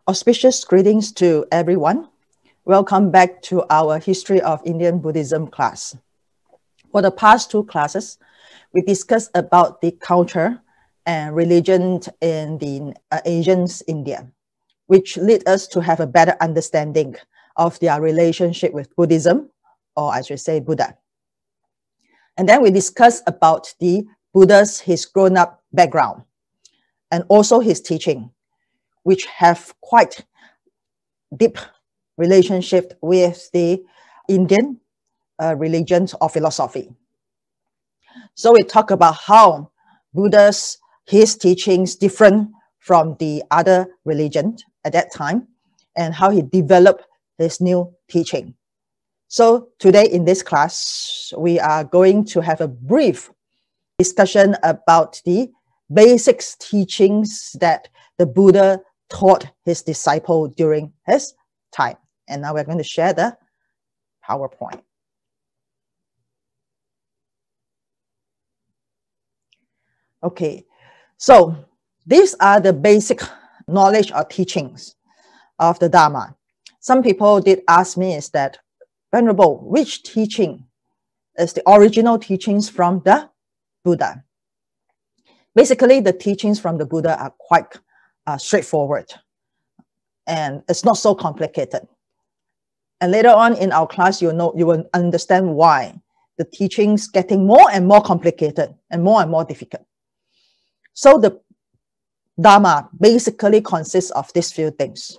Auspicious greetings to everyone. Welcome back to our History of Indian Buddhism class. For the past two classes, we discussed about the culture and religion in the Asian India, which lead us to have a better understanding of their relationship with Buddhism, or I should say Buddha. And then we discussed about the Buddha's, his grown-up background, and also his teaching, which have quite deep relationship with the Indian religions or philosophy. So we talk about how Buddha's, his teachings different from the other religions at that time, and how he developed his new teaching. So today in this class, we are going to have a brief discussion about the basics teachings that the Buddha taught his disciple during his time. And now we're going to share the PowerPoint. Okay, so these are the basic knowledge or teachings of the Dharma. Some people did ask me is that, Venerable, which teaching is the original teachings from the Buddha? Basically, the teachings from the Buddha are quite straightforward, and it's not so complicated. And later on in our class, you will understand why the teachings getting more and more complicated and more difficult. So the Dharma basically consists of these few things: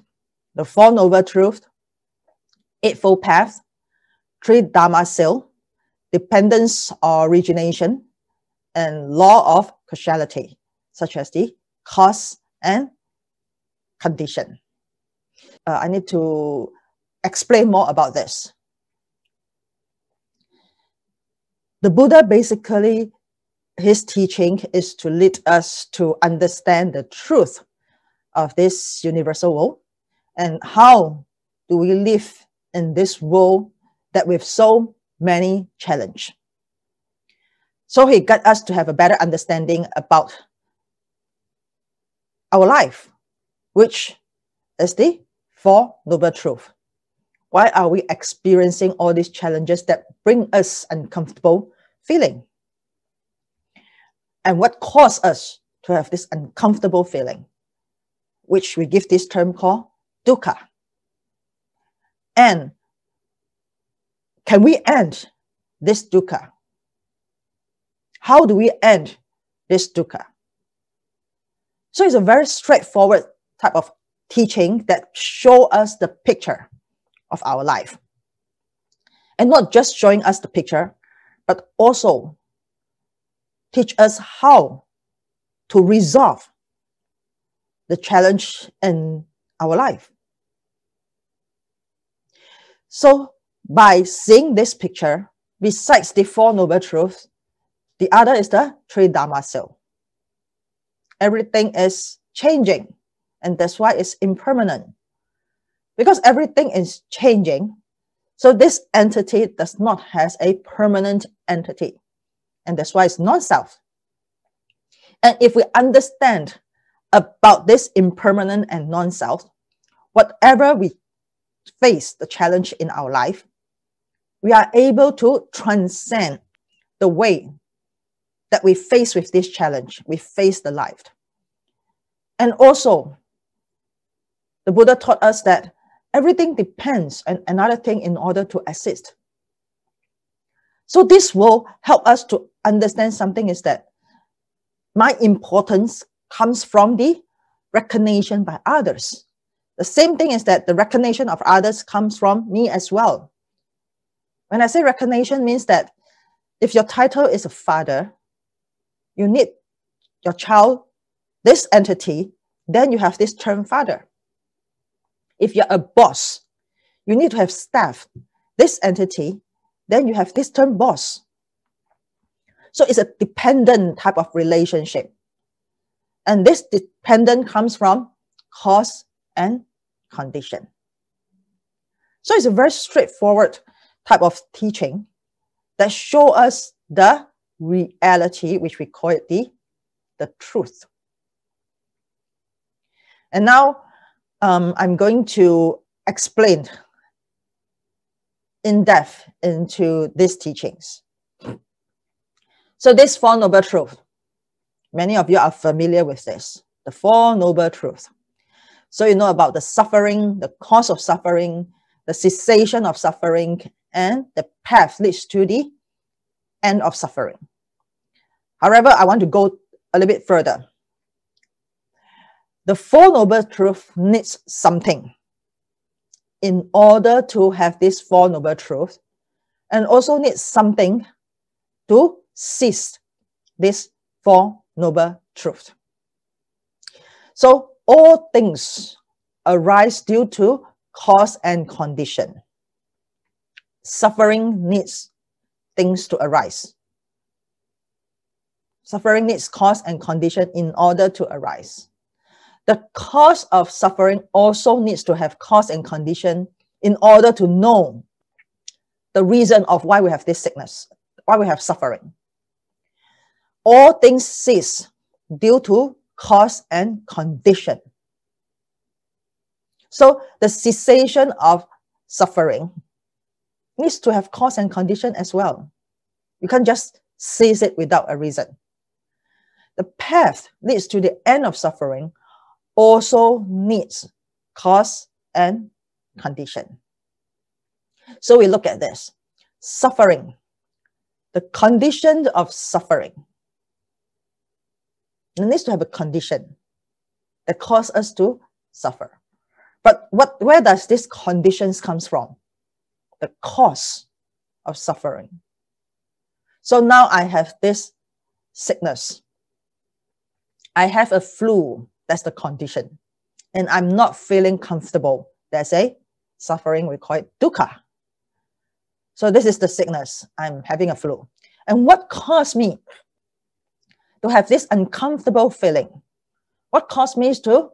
the Four Noble Truths, Eightfold Path, Three Dharma Seal, Dependence or Origination, and Law of Causality, such as the cause and condition. I need to explain more about this. The Buddha basically, his teaching is to lead us to understand the truth of this universal world, and how do we live in this world that with so many challenges. So he got us to have a better understanding about our life, which is the Four Noble Truths. Why are we experiencing all these challenges that bring us uncomfortable feeling? And what caused us to have this uncomfortable feeling, which we give this term called dukkha. And can we end this dukkha? How do we end this dukkha? So it's a very straightforward type of teaching that show us the picture of our life. And not just showing us the picture, but also teach us how to resolve the challenge in our life. So by seeing this picture, besides the Four Noble Truths, the other is the Three Dharma Seal. Everything is changing, and that's why it's impermanent. Because everything is changing, so this entity does not have a permanent entity, and that's why it's non-self. And if we understand about this impermanent and non-self, whatever we face the challenge in our life, we are able to transcend the way that we face with this challenge, we face the life. And also, the Buddha taught us that everything depends on another thing in order to exist. So this will help us to understand something is that my importance comes from the recognition by others. The same thing is that the recognition of others comes from me as well. When I say recognition, means that if your title is a father, you need your child, this entity, then you have this term father. If you're a boss, you need to have staff, this entity, then you have this term boss. So it's a dependent type of relationship. And this dependent comes from cause and condition. So it's a very straightforward type of teaching that show us the reality, which we call it the truth. And now I'm going to explain in depth into these teachings. So this Four Noble Truths, many of you are familiar with this, the Four Noble Truths. So you know about the suffering, the cause of suffering, the cessation of suffering, and the path leads to the end of suffering. However, I want to go a little bit further. The Four Noble Truths needs something in order to have this Four Noble Truths, and also needs something to cease this Four Noble Truths. So all things arise due to cause and condition. Suffering needs things to arise. Suffering needs cause and condition in order to arise. The cause of suffering also needs to have cause and condition in order to know the reason of why we have this sickness, why we have suffering. All things cease due to cause and condition. So the cessation of suffering needs to have cause and condition as well. You can't just cease it without a reason. The path leads to the end of suffering also needs cause and condition. So we look at this. Suffering, the condition of suffering. It needs to have a condition that causes us to suffer. But where does this conditions comes from? The cause of suffering. So now I have this sickness. I have a flu. That's the condition. And I'm not feeling comfortable. That's a suffering. We call it dukkha. So this is the sickness. I'm having a flu. And what caused me to have this uncomfortable feeling? What caused me to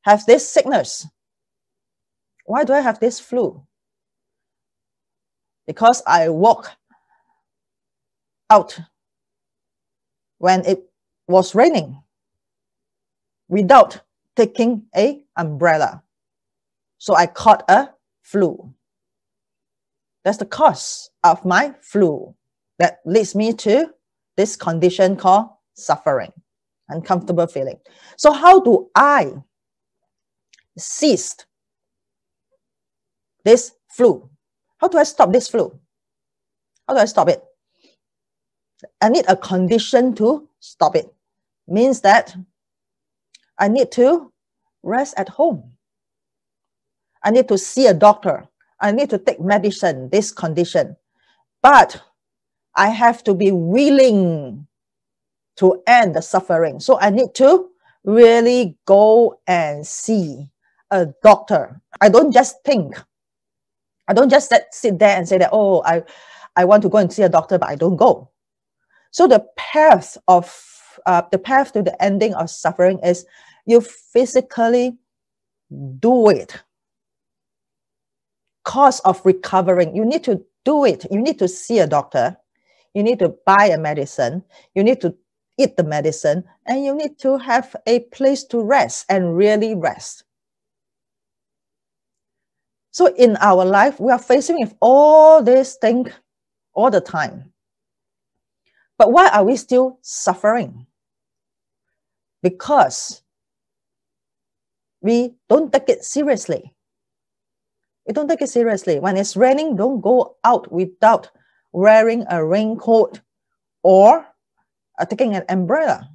have this sickness? Why do I have this flu? Because I walk out when it was raining without taking an umbrella. So I caught a flu. That's the cause of my flu that leads me to this condition called suffering, uncomfortable feeling. So how do I cease this flu? How do I stop this flu? How do I stop it? I need a condition to stop it. Means that I need to rest at home. I need to see a doctor. I need to take medicine, this condition. But I have to be willing to end the suffering. So I need to really go and see a doctor. I don't just think. I don't just sit there and say that, oh, I want to go and see a doctor, but I don't go. So the path to the ending of suffering is you physically do it. Cause of recovering, you need to do it. You need to see a doctor. You need to buy a medicine. You need to eat the medicine. And you need to have a place to rest and really rest. So in our life, we are facing with all these things all the time. But why are we still suffering? Because we don't take it seriously. We don't take it seriously. When it's raining, don't go out without wearing a raincoat or taking an umbrella.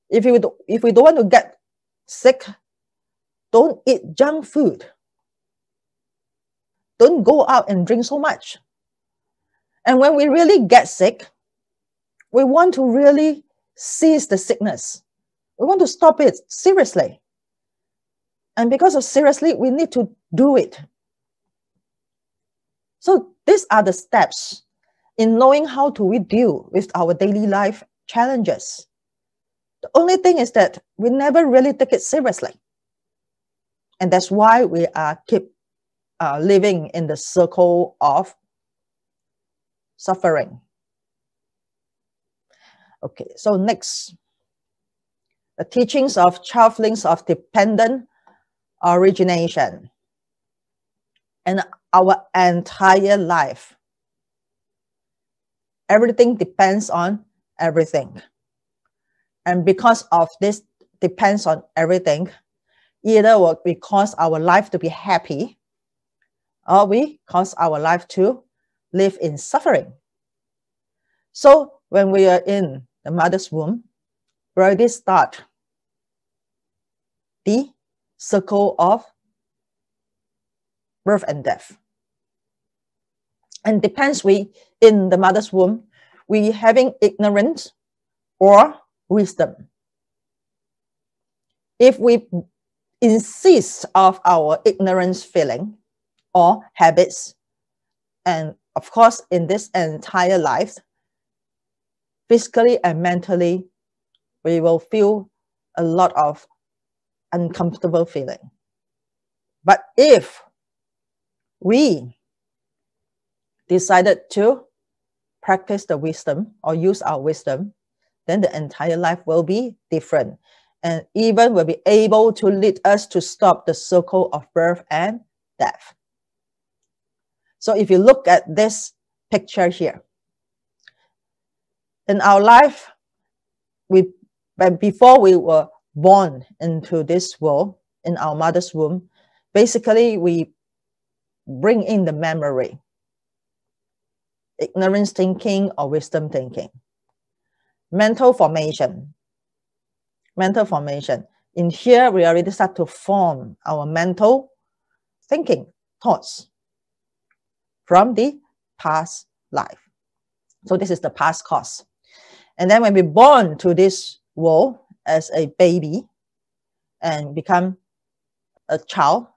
If we don't want to get sick, don't eat junk food. Don't go out and drink so much. And when we really get sick, we want to really cease the sickness. We want to stop it seriously. And because of seriously, we need to do it. So these are the steps in knowing how to we deal with our daily life challenges. The only thing is that we never really take it seriously. And that's why we keep living in the circle of suffering. Okay, so next, the teachings of 12 links of dependent origination, and our entire life. Everything depends on everything. And because of this depends on everything, either we cause our life to be happy, or we cause our life to live in suffering. So when we are in the mother's womb, we already start the circle of birth and death. And depends in the mother's womb, we having ignorance or wisdom. If we insist of our ignorance feeling or habits, and of course in this entire life, physically and mentally, we will feel a lot of uncomfortable feeling. But if we decided to practice the wisdom or use our wisdom, then the entire life will be different, and even will be able to lead us to stop the circle of birth and death. So if you look at this picture here, in our life, before we were born into this world, in our mother's womb, basically we bring in the memory, ignorance thinking or wisdom thinking. Mental formation. Mental formation. In here, we already start to form our mental thinking, thoughts from the past life. So this is the past cause. And then when we're born to this world as a baby and become a child,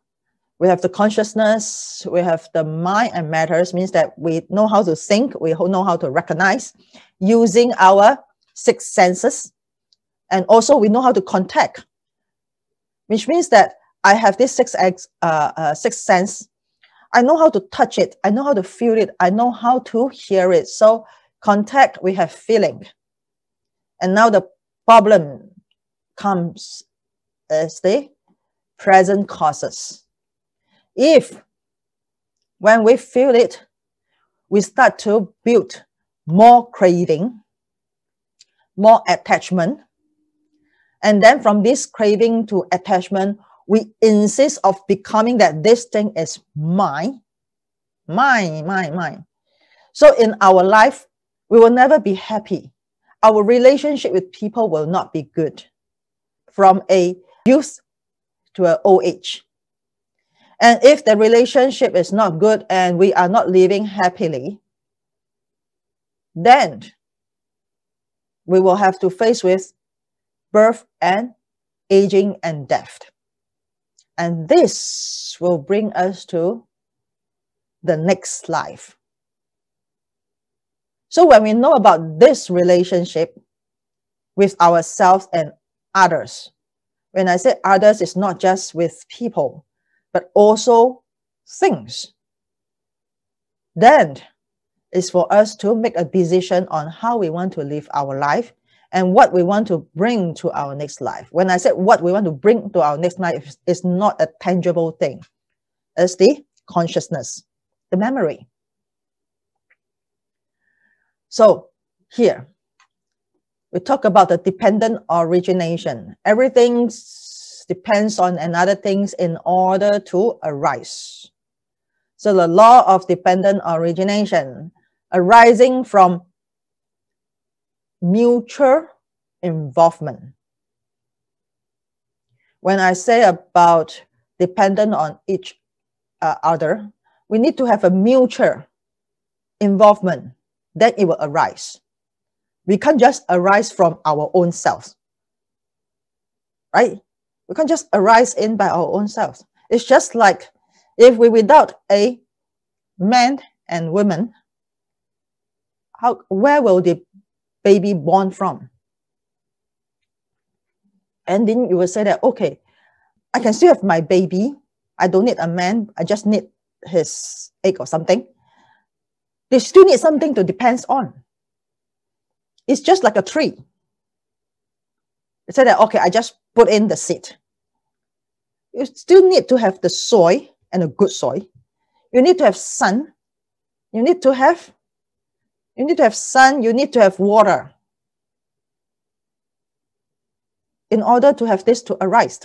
we have the consciousness, we have the mind and matters, means that we know how to think, we know how to recognize using our 6 senses. And also we know how to contact, which means that I have this 6 sense. I know how to touch it, I know how to feel it, I know how to hear it. So contact, we have feeling. And now the problem comes as the present causes. If when we feel it, we start to build more craving, more attachment, and then from this craving to attachment, we insist of becoming that this thing is mine. So in our life, we will never be happy. Our relationship with people will not be good from a youth to an old age. And if the relationship is not good and we are not living happily, then we will have to face with birth and aging and death. And this will bring us to the next life. So when we know about this relationship with ourselves and others, when I say others, it's not just with people, but also things, then it's for us to make a decision on how we want to live our life and what we want to bring to our next life. When I said what we want to bring to our next life, is not a tangible thing. It's the consciousness, the memory. So here, we talk about the dependent origination. Everything depends on another things in order to arise. So the law of dependent origination arising from mutual involvement. When I say about dependent on each other, we need to have a mutual involvement, then it will arise. We can't just arise from our own selves, right? We can't just arise in by our own selves. It's just like if we without a man and woman, where will the baby born from? And then you will say that, okay, I can still have my baby. I don't need a man. I just need his egg or something. They still need something to depend on. It's just like a tree. You say that, okay, I just put in the seed. you still need to have the soil and a good soil. You need to have sun. You need to have sun. You need to have water in order to have this to arise.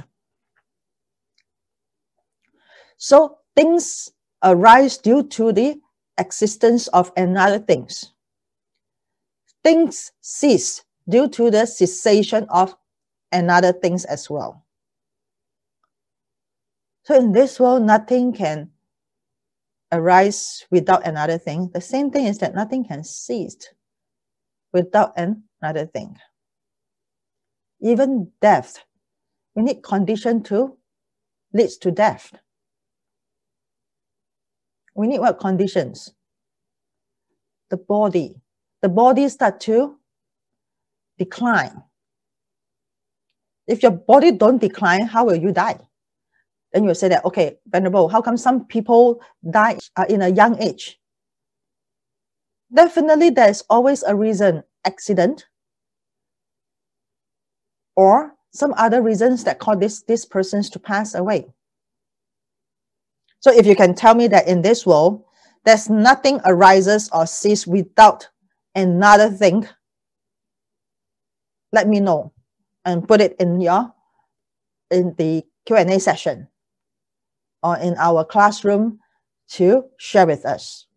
So things arise due to the existence of another things. Things cease due to the cessation of another things as well. So in this world, nothing can arise without another thing. The same thing is that nothing can cease without another thing. Even death, we need condition to leads to death. We need what conditions? The body. The body starts to decline. If your body don't decline, how will you die? Then you'll say that, okay, Venerable, how come some people die in a young age? Definitely there's always a reason, accident, or some other reasons that cause these persons to pass away. So if you can tell me that in this world, there's nothing arises or ceases without another thing, let me know and put it in the Q&A session or in our classroom to share with us.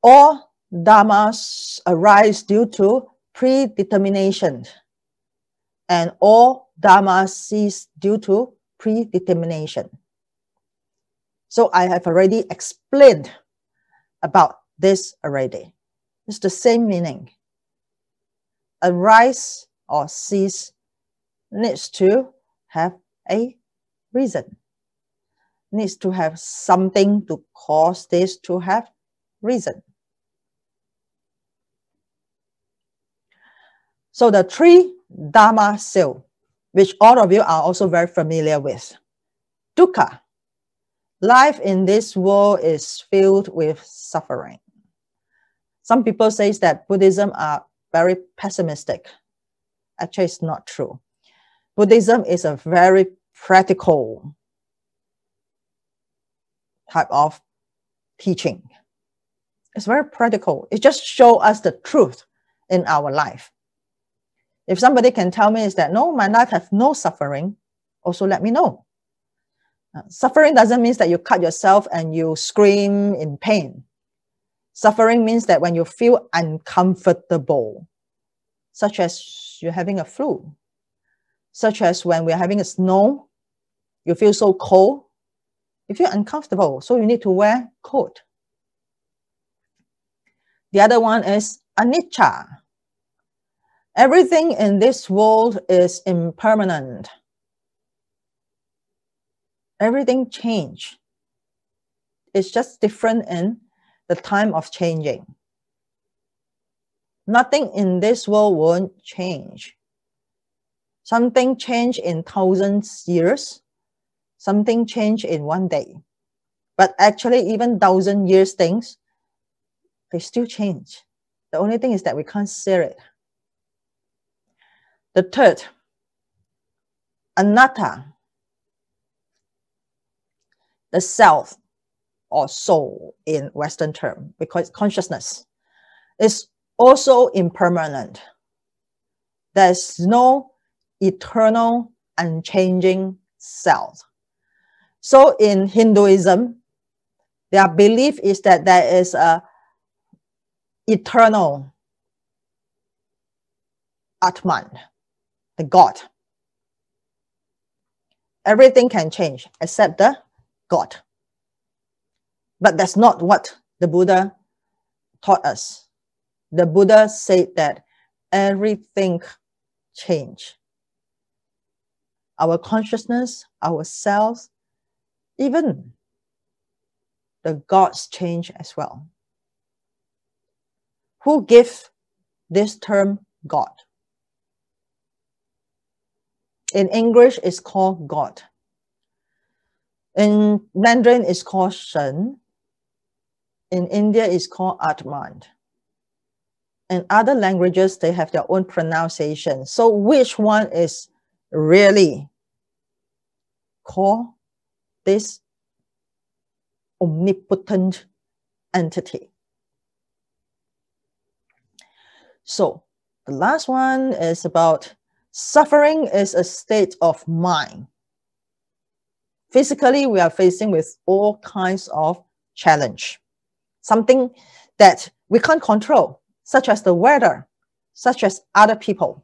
All dharmas arise due to predetermination, and all dharmas cease due to predetermination. So I have already explained about this already. It's the same meaning. Arise or cease needs to have a reason. Needs to have something to cause this to have reason. So the three dharma seal, which all of you are also very familiar with. Dukkha. Life in this world is filled with suffering. Some people say that Buddhism are very pessimistic. Actually, it's not true. Buddhism is a very practical type of teaching. It's very practical. It just shows us the truth in our life. If somebody can tell me is that, no, my life has no suffering, also let me know. Suffering doesn't mean that you cut yourself and you scream in pain. Suffering means that when you feel uncomfortable, such as you're having a flu, such as when we're having a snow, you feel so cold, you feel uncomfortable, so you need to wear coat. The other one is anicca. Everything in this world is impermanent. Everything changes. It's just different in the time of changing. Nothing in this world won't change. Something change in thousands years. Something change in one day. But actually, even 1,000 years things, they still change. The only thing is that we can't see it. The third, anatta. The self or soul in Western term, because consciousness is also impermanent. There's no eternal, unchanging self. So in Hinduism, their belief is that there is a eternal Atman, the God. Everything can change except the God. But that's not what the Buddha taught us. The Buddha said that everything change. Our consciousness, ourselves, even the gods change as well. Who gave this term God? In English, it's called God. In Mandarin, it's called Shen. In India, it's called Atman. In other languages, they have their own pronunciation. So which one is really call this omnipotent entity. So the last one is about suffering is a state of mind. Physically, we are facing with all kinds of challenge. Something that we can't control, such as the weather, such as other people.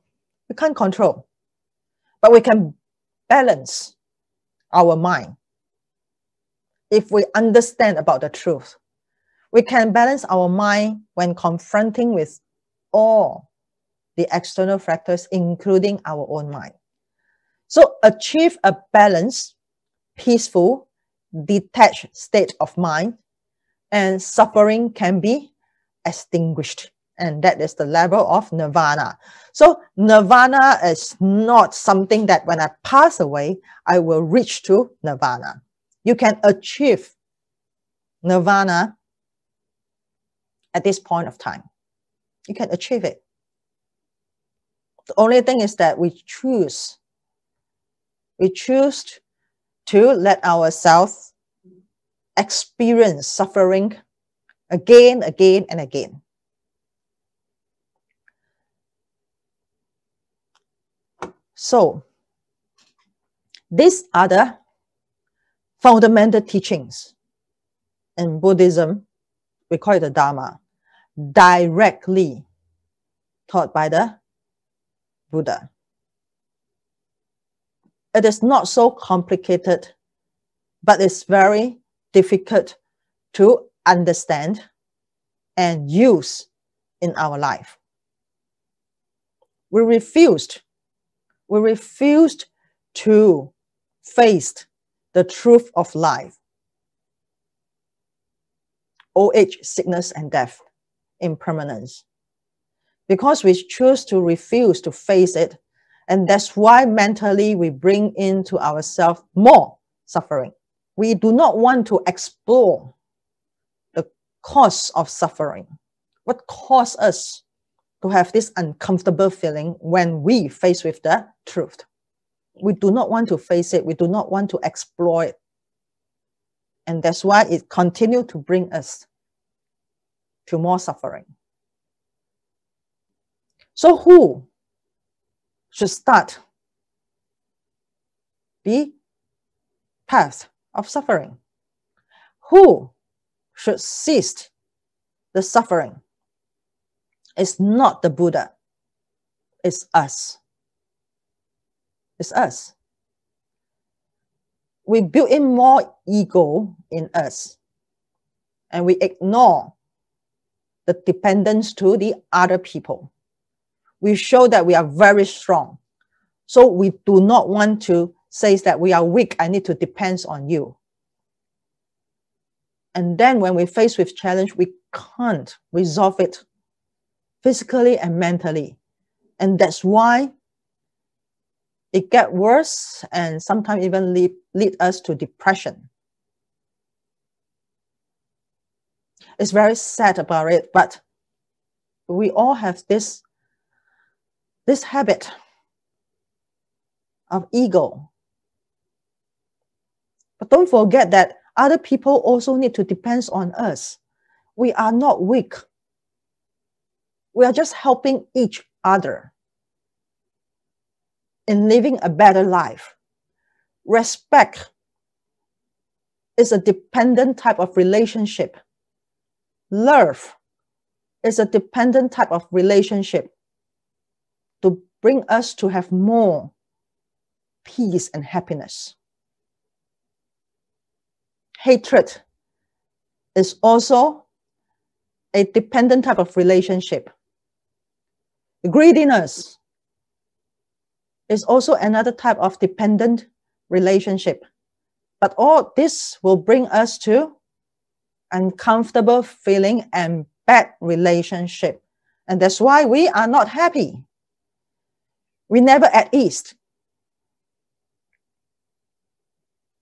We can't control. But we can balance our mind. If we understand about the truth, we can balance our mind when confronting with all the external factors, including our own mind. So achieve a balanced, peaceful, detached state of mind, and suffering can be extinguished. And that is the level of nirvana. So nirvana is not something that when I pass away, I will reach to nirvana. You can achieve nirvana at this point of time. You can achieve it. The only thing is that we choose to let ourselves experience suffering again, and again. So, these are the fundamental teachings in Buddhism. We call it the Dharma, directly taught by the Buddha. It is not so complicated, but it's very difficult to understand and use in our life. We refused to face the truth of life. Old age, sickness, and death, impermanence. Because we choose to refuse to face it, and that's why mentally we bring into ourselves more suffering. We do not want to explore the cause of suffering. What caused us to have this uncomfortable feeling when we face with the truth? We do not want to face it. We do not want to explore it. And that's why it continues to bring us to more suffering. So who should start the path of suffering? Who should cease the suffering? It's not the Buddha. It's us. It's us. We build in more ego in us, and we ignore the dependence to the other people. We show that we are very strong. So we do not want to say that we are weak, I need to depend on you. And then when we face with challenge, we can't resolve it physically and mentally. And that's why it gets worse and sometimes even lead us to depression. It's very sad about it, but we all have this habit of ego. But don't forget that other people also need to depend on us. We are not weak. We are just helping each other in living a better life. Respect is a dependent type of relationship. Love is a dependent type of relationship to bring us to have more peace and happiness. Hatred is also a dependent type of relationship. Greediness is also another type of dependent relationship. But all this will bring us to uncomfortable feeling and bad relationship. And that's why we are not happy. We never at ease.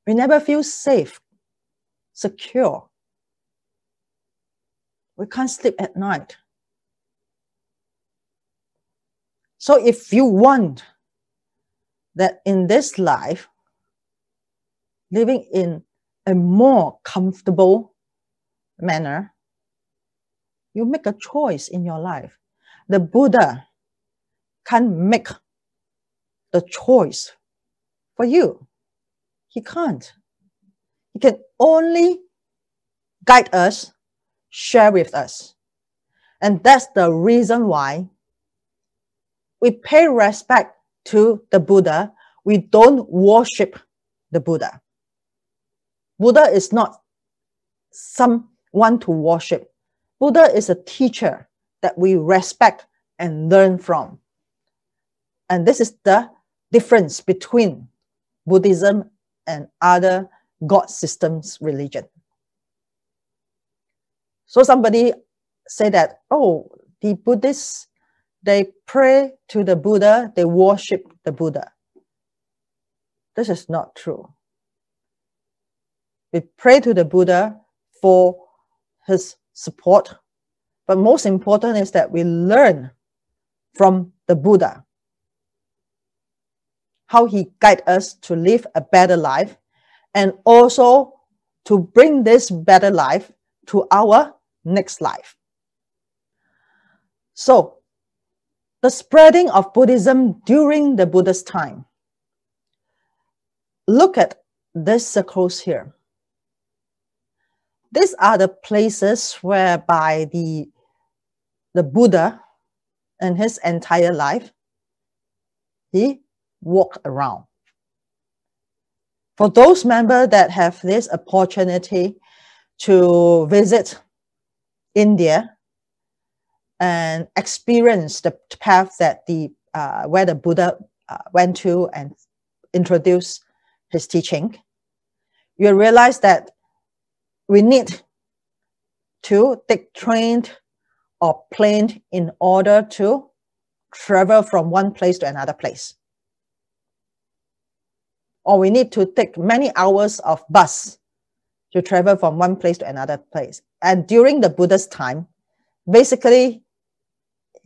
We never feel safe, secure. We can't sleep at night. So if you want that in this life, living in a more comfortable manner, you make a choice in your life. The Buddha can't make the choice for you. He can't. He can only guide us, share with us. And that's the reason why we pay respect to the Buddha. We don't worship the Buddha. Buddha is not someone to worship. Buddha is a teacher that we respect and learn from. And this is the difference between Buddhism and other God systems religion. So somebody say that, oh, the Buddhists, they pray to the Buddha, they worship the Buddha. This is not true. We pray to the Buddha for his support, but most important is that we learn from the Buddha how he guides us to live a better life, and also to bring this better life to our next life. So, the spreading of Buddhism during the Buddha's time. Look at these circles here. These are the places whereby the Buddha and his entire life, he walked around. For those members that have this opportunity to visit India and experience the path that where the Buddha went to and introduced his teaching, you realize that we need to take train or plane in order to travel from one place to another place. Or we need to take many hours of bus to travel from one place to another place. And during the Buddha's time, basically,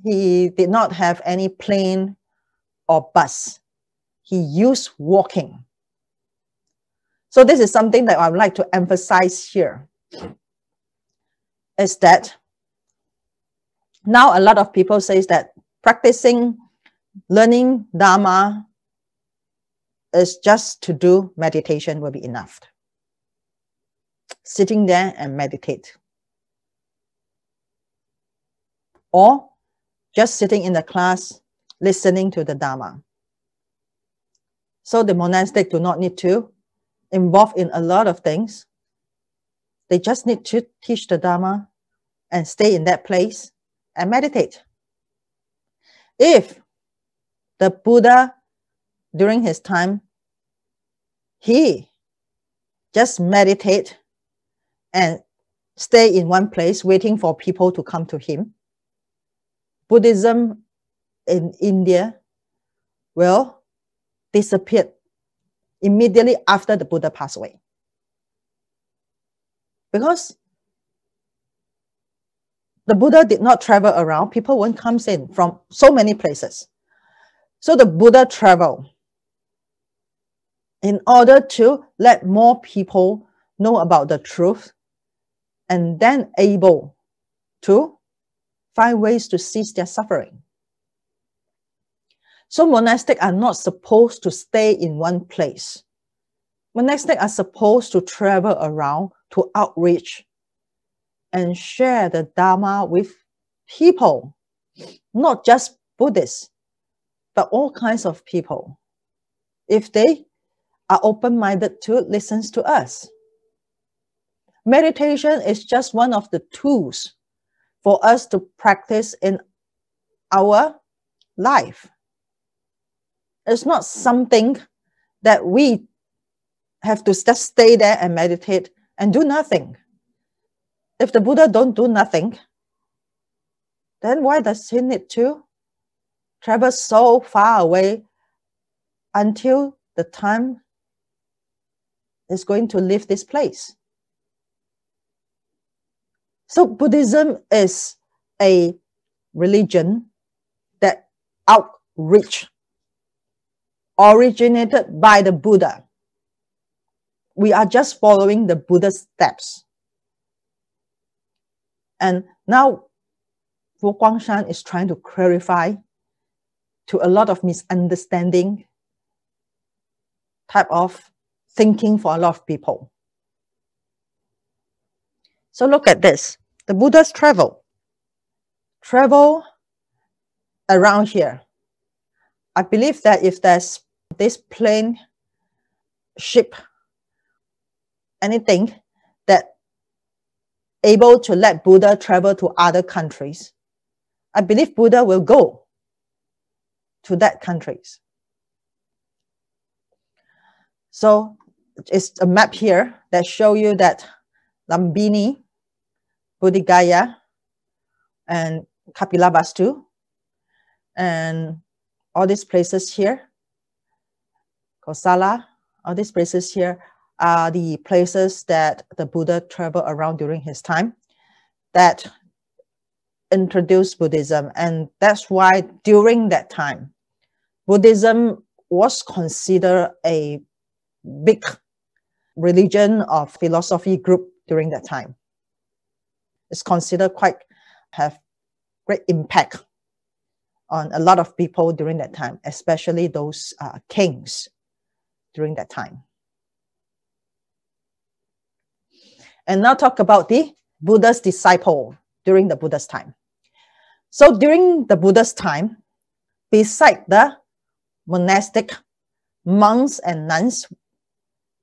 he did not have any plane or bus. He used walking. So this is something that I would like to emphasize here, is that now a lot of people say that practicing, learning Dharma is just to do meditation will be enough. Sitting there and meditate. Or just sitting in the class, listening to the Dharma. So the monastic do not need to involve in a lot of things. They just need to teach the Dharma and stay in that place and meditate. If the Buddha, during his time, he just meditate and stay in one place waiting for people to come to him, Buddhism in India will disappear immediately after the Buddha passed away. Because the Buddha did not travel around, people won't come in from so many places. So the Buddha traveled in order to let more people know about the truth and then able to find ways to cease their suffering. So monastics are not supposed to stay in one place. Monastics are supposed to travel around to outreach and share the Dharma with people, not just Buddhists, but all kinds of people, if they are open-minded to listen to us. Meditation is just one of the tools for us to practice in our life. It's not something that we have to just stay there and meditate and do nothing. If the Buddha don't do nothing, then why does he need to travel so far away until the time is going to leave this place? So Buddhism is a religion that outreach, originated by the Buddha. we are just following the Buddha's steps. And now FoGuangHuB is trying to clarify to a lot of misunderstanding type of thinking for a lot of people. So look at this. The Buddha's travel around here. I believe that if there's this plane, ship, anything that able to let Buddha travel to other countries, I believe Buddha will go to that countries. So it's a map here that show you that Lumbini, Buddhigaya, and Kapilavastu, and all these places here, Kosala, all these places here are the places that the Buddha traveled around during his time that introduced Buddhism. And that's why during that time, Buddhism was considered a big religion or philosophy group during that time. It's considered quite have great impact on a lot of people during that time, especially those kings during that time. And now talk about the Buddha's disciple during the Buddha's time. So during the Buddha's time, beside the monastic monks and nuns,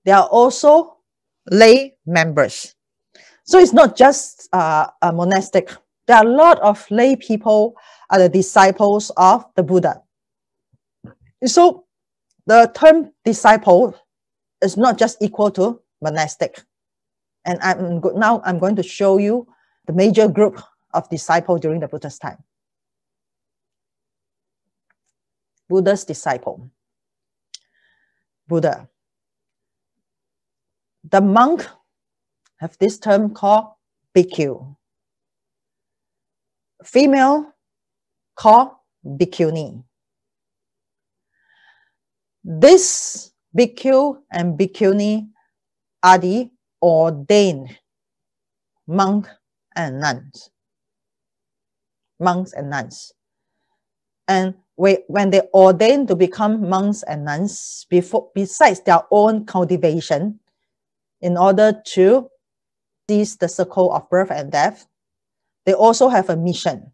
there are also lay members. So it's not just a monastic. There are a lot of lay people are the disciples of the Buddha. So the term disciple is not just equal to monastic. And now I'm going to show you the major group of disciples during the Buddha's time. Buddha's disciple. Buddha. The monk have this term called bhikkhu. Female called bhikkhuni. This bhikkhu and bhikkhuni are the ordained monk and nuns. Monks and nuns. And when they ordain to become monks and nuns, besides their own cultivation, in order to cease the circle of birth and death, they also have a mission.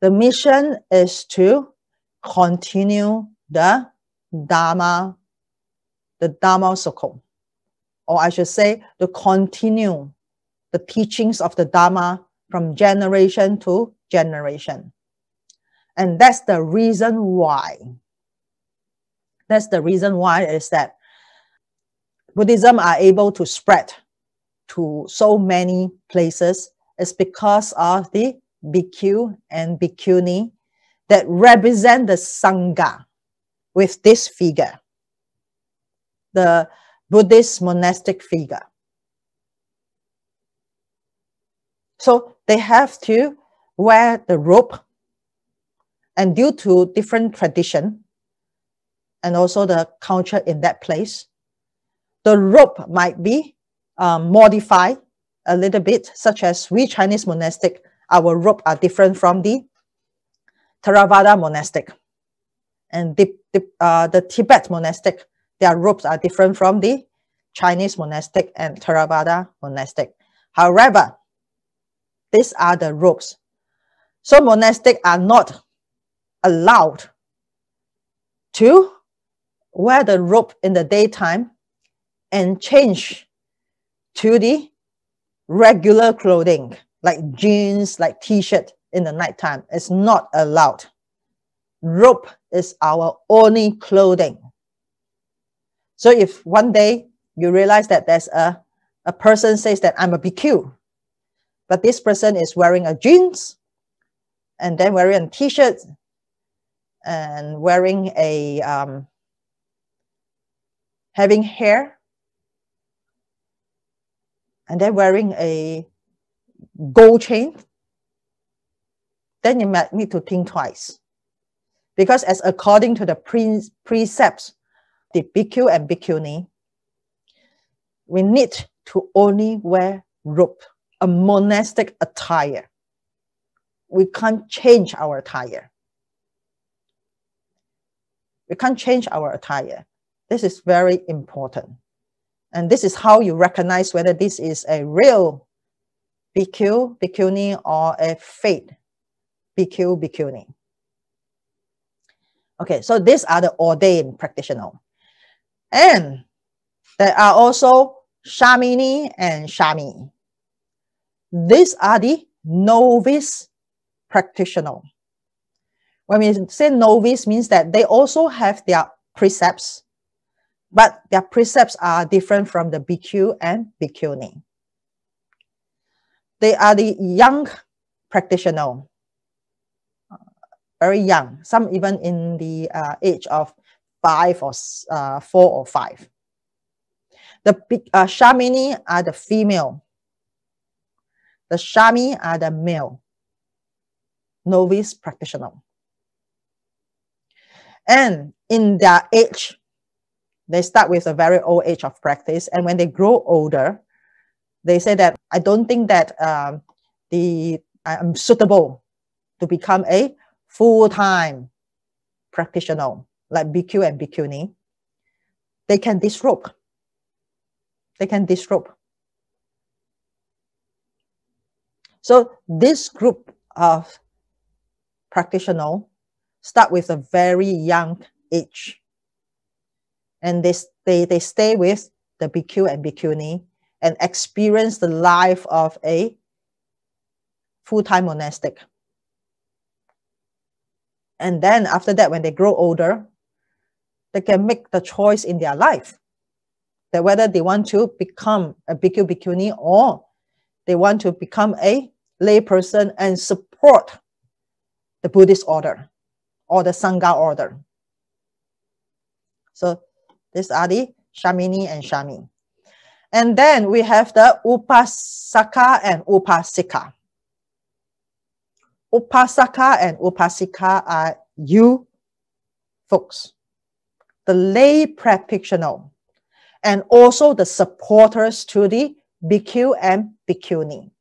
The mission is to continue the Dharma circle. Or I should say, to continue the teachings of the Dharma from generation to generation. And that's the reason why. That's the reason why is that Buddhism are able to spread to so many places is because of the bhikkhu and bhikkhuni that represent the Sangha with this figure, the Buddhist monastic figure. So they have to wear the robe, and due to different tradition and also the culture in that place, the robe might be modified a little bit, such as we Chinese monastic, our robe are different from the Theravada monastic. And the Tibet monastic, their robes are different from the Chinese monastic and Theravada monastic. However, these are the robes. So monastic are not allowed to wear the robe in the daytime and change to the regular clothing, like jeans, like t-shirt in the nighttime. It's not allowed. Robe is our only clothing. So if one day you realize that there's a person says that I'm a bhikkhu, but this person is wearing a jeans and then wearing a t-shirt and wearing a having hair and then wearing a gold chain, then you might need to think twice. Because as according to the precepts, the bhikkhu and bhikkhuni, we need to only wear robe, a monastic attire. We can't change our attire. We can't change our attire. This is very important. And this is how you recognize whether this is a real bhikkhu, bhikkhuni, or a fake bhikkhu, bhikkhuni. Okay, so these are the ordained practitioners. And there are also Shamini and Shami. These are the novice practitioners. When we say novice, means that they also have their precepts, but their precepts are different from the bhikkhu and bhikkhuni. They are the young practitioner, very young, some even in the age of 5 or 4 or 5. The Shamini are the female. The Shami are the male novice practitioner. And in their age, they start with a very old age of practice. And when they grow older, they say that I don't think that I'm suitable to become a full-time practitioner like bhikkhu and bhikkhuni. They can disrobe. They can disrobe. So this group of practitioners start with a very young age. And they stay with the bhikkhu and bhikkhuni and experience the life of a full-time monastic. And then after that, when they grow older, they can make the choice in their life that whether they want to become a bhikkhu, bhikkhuni, or they want to become a lay person and support the Buddhist order or the Sangha order. So these are the Shamini and Shami. And then we have the Upasaka and Upasika. Upasaka and Upasika are you folks, the lay practitioner, and also the supporters to the bhikkhu and bhikkhuni.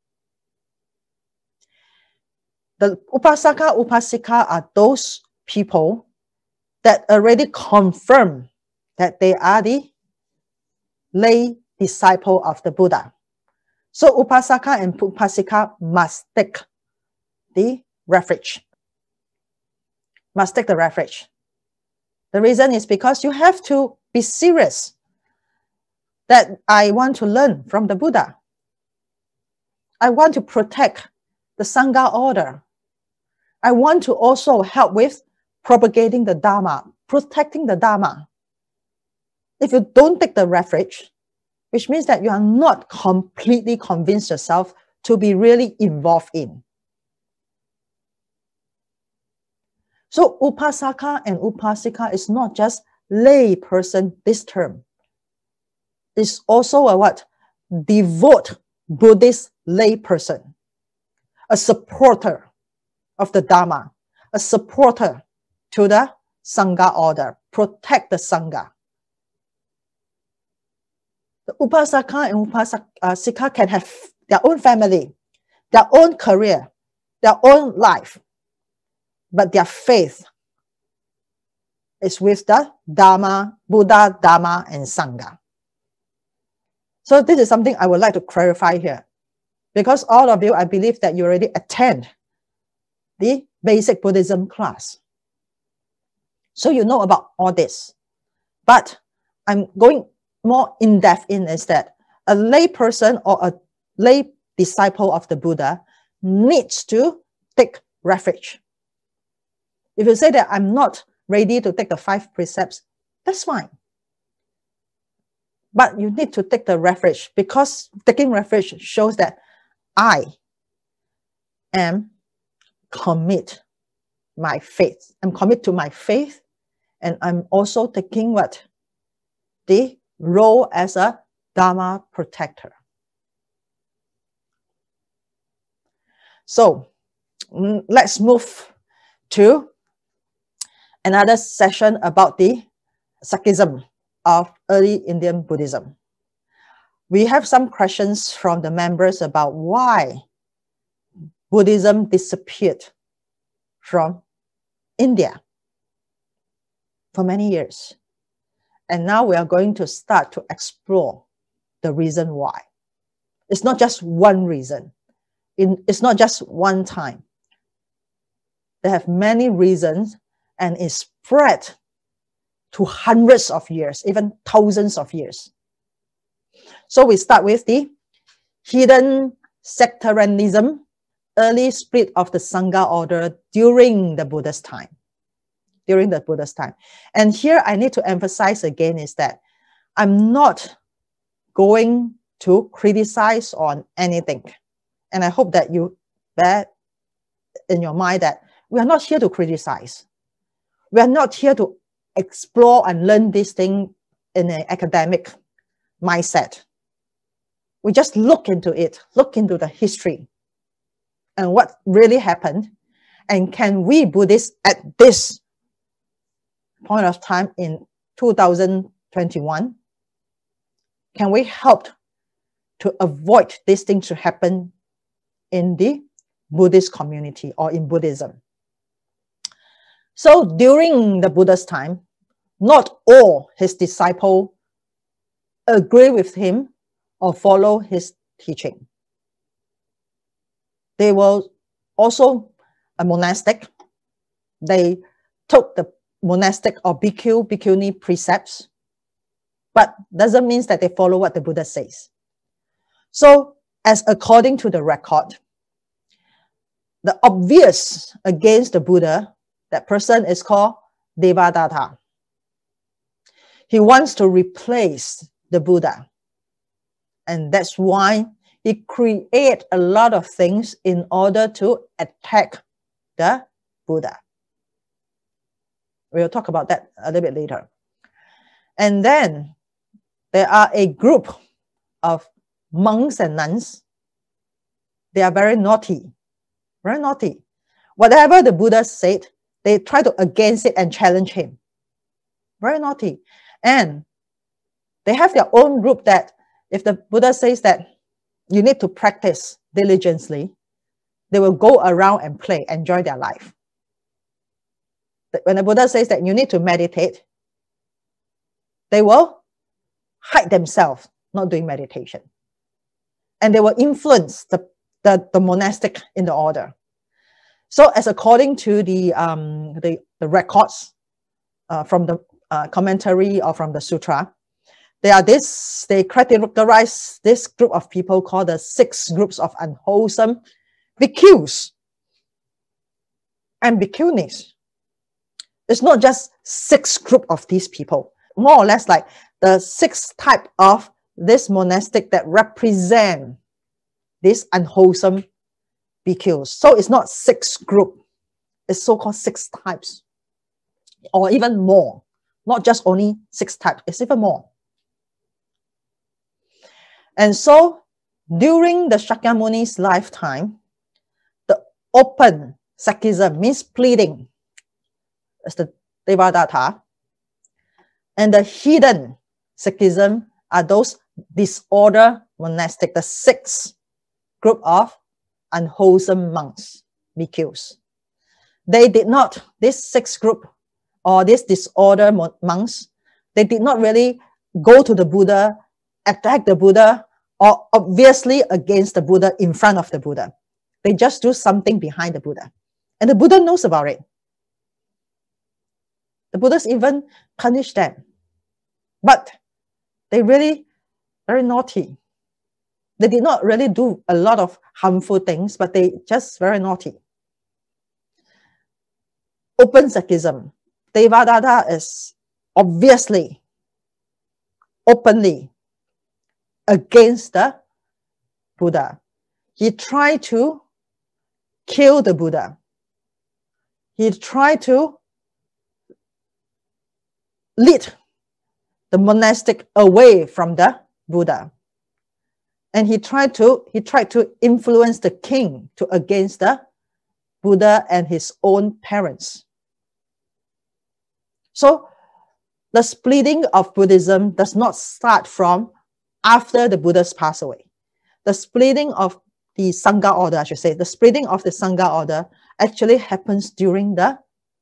The Upasaka, Upasika are those people that already confirm that they are the lay disciple of the Buddha. So Upasaka and Upasika must take the refuge. Must take the refuge. The reason is because you have to be serious that I want to learn from the Buddha. I want to protect the Sangha order. I want to also help with propagating the Dharma, protecting the Dharma. If you don't take the refuge, which means that you are not completely convinced yourself to be really involved in. So Upasaka and Upasika is not just lay person, this term. It's also a what? Devout Buddhist lay person. A supporter of the Dharma. A supporter to the Sangha order. Protect the Sangha. The Upasaka and Upasika can have their own family, their own career, their own life. But their faith is with the Dharma, Buddha, Dharma, and Sangha. So this is something I would like to clarify here. Because all of you, I believe that you already attend the basic Buddhism class. So you know about all this. But I'm going more in-depth in is that a lay person or a lay disciple of the Buddha needs to take refuge. If you say that I'm not ready to take the 5 precepts, that's fine. But you need to take the refuge because taking refuge shows that I am commit my faith. I'm committed to my faith, and I'm also taking what? The role as a Dharma protector. So let's move to another session about the Sikhism of early Indian Buddhism. we have some questions from the members about why Buddhism disappeared from India for many years. And now we are going to start to explore the reason why. It's not just one reason. It's not just one time. They have many reasons, and it spread to hundreds of years, even thousands of years. So we start with the hidden sectarianism, early split of the Sangha order during the Buddha's time. During the Buddha's time. And here I need to emphasize again is that I'm not going to criticize on anything. And I hope that you bear in your mind that we are not here to criticize. We are not here to explore and learn this thing in an academic mindset. We just look into it, look into the history and what really happened. And can we Buddhists at this point of time in 2021, can we help to avoid these things to happen in the Buddhist community or in Buddhism? So during the Buddha's time, not all his disciples agree with him or follow his teaching. They were also a monastic. They took the monastic or bhikkhu, bhikkhuni precepts, but doesn't mean that they follow what the Buddha says. So, as according to the record, the obvious against the Buddha, that person is called Devadatta. He wants to replace the Buddha. And that's why he creates a lot of things in order to attack the Buddha. We'll talk about that a little bit later. And then there are a group of monks and nuns. They are very naughty. Very naughty. Whatever the Buddha said, they try to against it and challenge him. Very naughty. And they have their own group that if the Buddha says that you need to practice diligently, they will go around and play, enjoy their life. When the Buddha says that you need to meditate, they will hide themselves, not doing meditation. And they will influence the monastic in the order. So as according to the records from the commentary or from the sutra, they categorize this group of people called the 6 groups of unwholesome bhikkhus and bhikkhunis. It's not just 6 group of these people, more or less like the 6 type of this monastic that represent this unwholesome bhikkhus. So it's not 6 group, it's so-called 6 types or even more. Not just only 6 types, it's even more. And so during the Shakyamuni's lifetime, the open Sikhism means pleading. That's the Devadatta. And the hidden Sikhism are those disorder monastic, the 6 group of unwholesome monks, bhikkhus. They did not, this 6 group or this disorder monks, they did not really go to the Buddha, attack the Buddha, or obviously against the Buddha in front of the Buddha. They just do something behind the Buddha. And the Buddha knows about it. The Buddhas even punish them. But they really very naughty. They did not really do a lot of harmful things, but they just very naughty. Open Sikhism. Devadatta is obviously, openly against the Buddha. He tried to kill the Buddha. He tried to lead the monastic away from the Buddha. And he tried to influence the king to against the Buddha and his own parents. So the splitting of Buddhism does not start from after the Buddha's passed away. The splitting of the Sangha order, I should say, the splitting of the Sangha order actually happens during the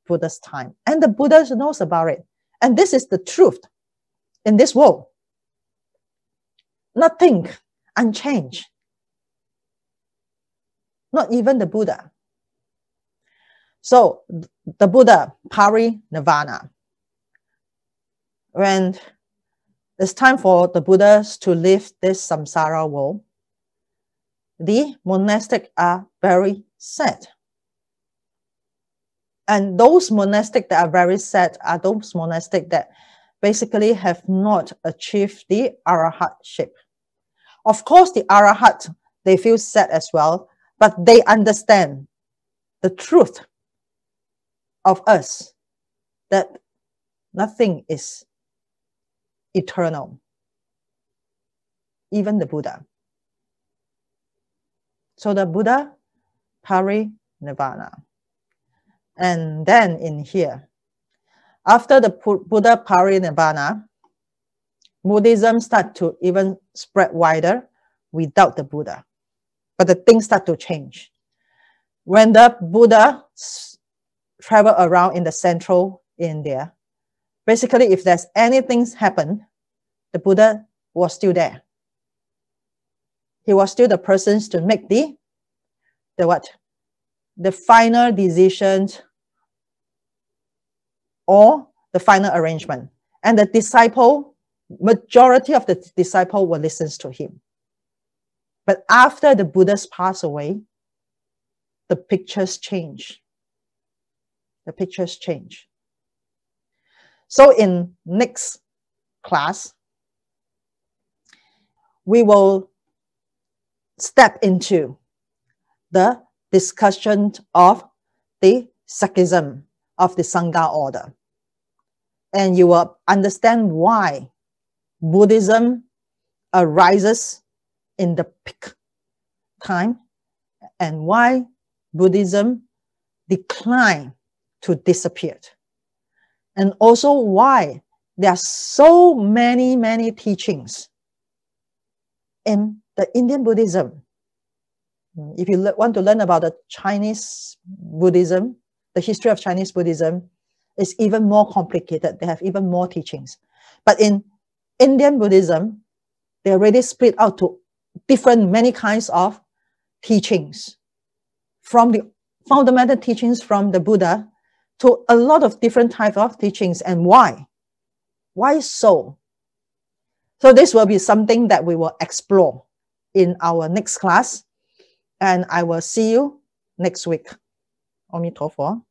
Buddha's time. And the Buddha knows about it. And this is the truth in this world. Nothing unchanged. Not even the Buddha. So the Buddha, parinirvana. When it's time for the Buddhas to leave this samsara world, the monastics are very sad. And those monastics that are very sad are those monastics that basically have not achieved the arahatship. Of course, the arahat, they feel sad as well, but they understand the truth of us, that nothing is eternal, even the Buddha. So the Buddha, parinirvana. And then in here, after the Buddha parinirvana, Buddhism started to even spread wider without the Buddha. But the things start to change. When the Buddha traveled around in the central India, basically if there's anything happen, the Buddha was still there. He was still the person to make the final decisions or the final arrangement. And the disciple, majority of the disciple will listen to him. But after the Buddhas passed away, the pictures change. The pictures change. So in next class, we will step into the discussion of the Sikhism of the Sangha order. And you will understand why Buddhism arises in the peak time and why Buddhism declined to disappear. And also why there are so many teachings in the Indian Buddhism. If you want to learn about the Chinese Buddhism, the history of Chinese Buddhism is even more complicated. They have even more teachings. But in Indian Buddhism, they already split out to many kinds of teachings. From the fundamental teachings from the Buddha to a lot of different types of teachings. And why? Why so? So this will be something that we will explore in our next class. And I will see you next week. Amitofo.